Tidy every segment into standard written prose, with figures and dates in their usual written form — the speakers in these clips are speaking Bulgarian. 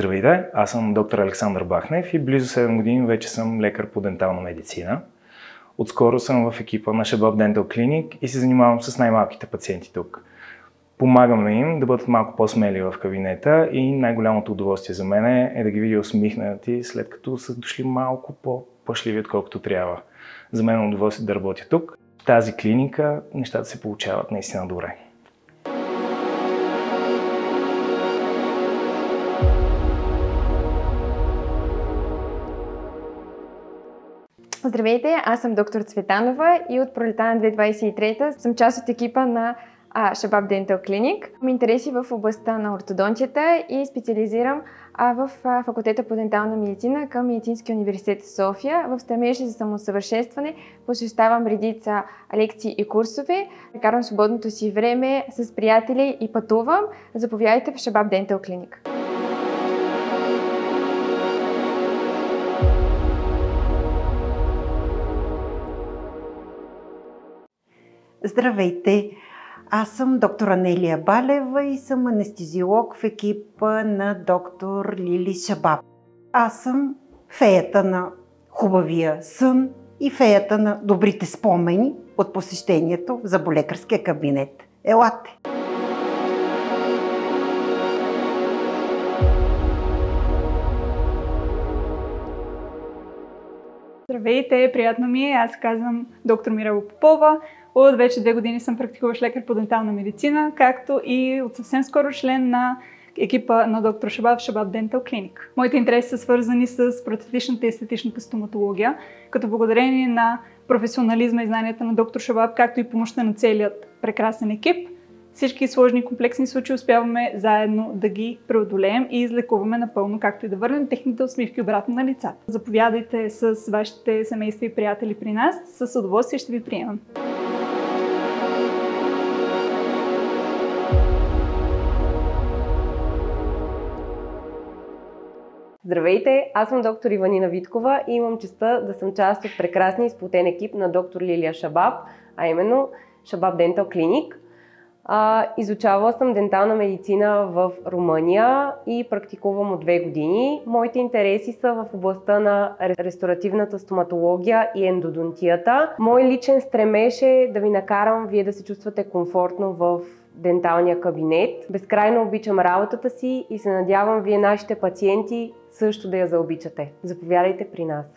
Здравейте, аз съм доктор Александър Бахнев и близо 7 години вече съм лекар по дентална медицина. Отскоро съм в екипа на Шабаб Dental Clinic и се занимавам с най-малките пациенти тук. Помагаме им да бъдат малко по-смели в кабинета и най-голямото удоволствие за мен е да ги видя усмихнати, след като са дошли малко по-плашливи, отколкото трябва. За мен е удоволствие да работя тук. В тази клиника нещата се получават наистина добре. Здравейте, аз съм доктор Цветанова и от пролета на 2023 съм част от екипа на Шабаб Dental Clinic. Имам интереси в областта на ортодонтията и специализирам в факултета по дентална медицина към Медицинския университет в София. В стремежа за самосъвършенстване посещавам редица лекции и курсове. Прекарвам свободното си време с приятели и пътувам. Заповядайте в Шабаб Dental Clinic. Здравейте! Аз съм доктор Анелия Балева и съм анестезиолог в екипа на доктор Лили Шабаб. Аз съм феята на хубавия сън и феята на добрите спомени от посещението в зъболекарския кабинет. Елате! Здравейте, приятно ми е. Аз казвам доктор Мирела Попова. От вече 2 години съм практикуващ лекар по дентална медицина, както и от съвсем скоро член на екипа на доктор Шабаб в Шабаб Dental Clinic. Моите интереси са свързани с протетичната и естетичната стоматология, като благодарение на професионализма и знанията на доктор Шабаб, както и помощта на целият прекрасен екип, всички сложни и комплексни случаи успяваме заедно да ги преодолеем и излекуваме напълно, както и да върнем техните усмивки обратно на лицата. Заповядайте с вашите семейства и приятели при нас, с удоволствие ще ви приемам. Здравейте, аз съм доктор Иванина Виткова и имам честта да съм част от прекрасния и сплотен екип на доктор Лилия Шабаб, а именно Шабаб Dental Clinic. Изучавала съм дентална медицина в Румъния и практикувам от 2 години. Моите интереси са в областта на ресторативната стоматология и ендодонтията. Мой личен стремеж е да ви накарам вие да се чувствате комфортно в денталния кабинет. Безкрайно обичам работата си и се надявам вие, нашите пациенти, също да я заобичате. Заповядайте при нас!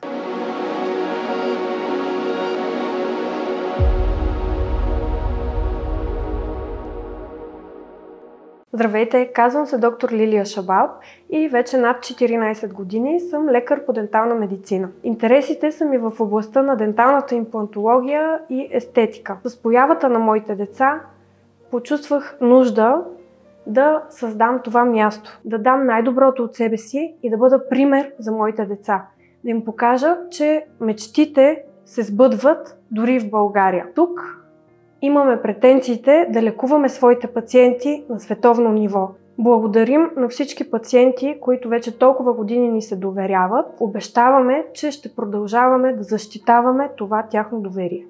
Здравейте, казвам се доктор Лилия Шабаб и вече над 14 години съм лекар по дентална медицина. Интересите са ми в областта на денталната имплантология и естетика. С появата на моите деца почувствах нужда да създам това място, да дам най-доброто от себе си и да бъда пример за моите деца. Да им покажа, че мечтите се сбъдват дори в България. Тук имаме претенциите да лекуваме своите пациенти на световно ниво. Благодарим на всички пациенти, които вече толкова години ни се доверяват. Обещаваме, че ще продължаваме да защитаваме това тяхно доверие.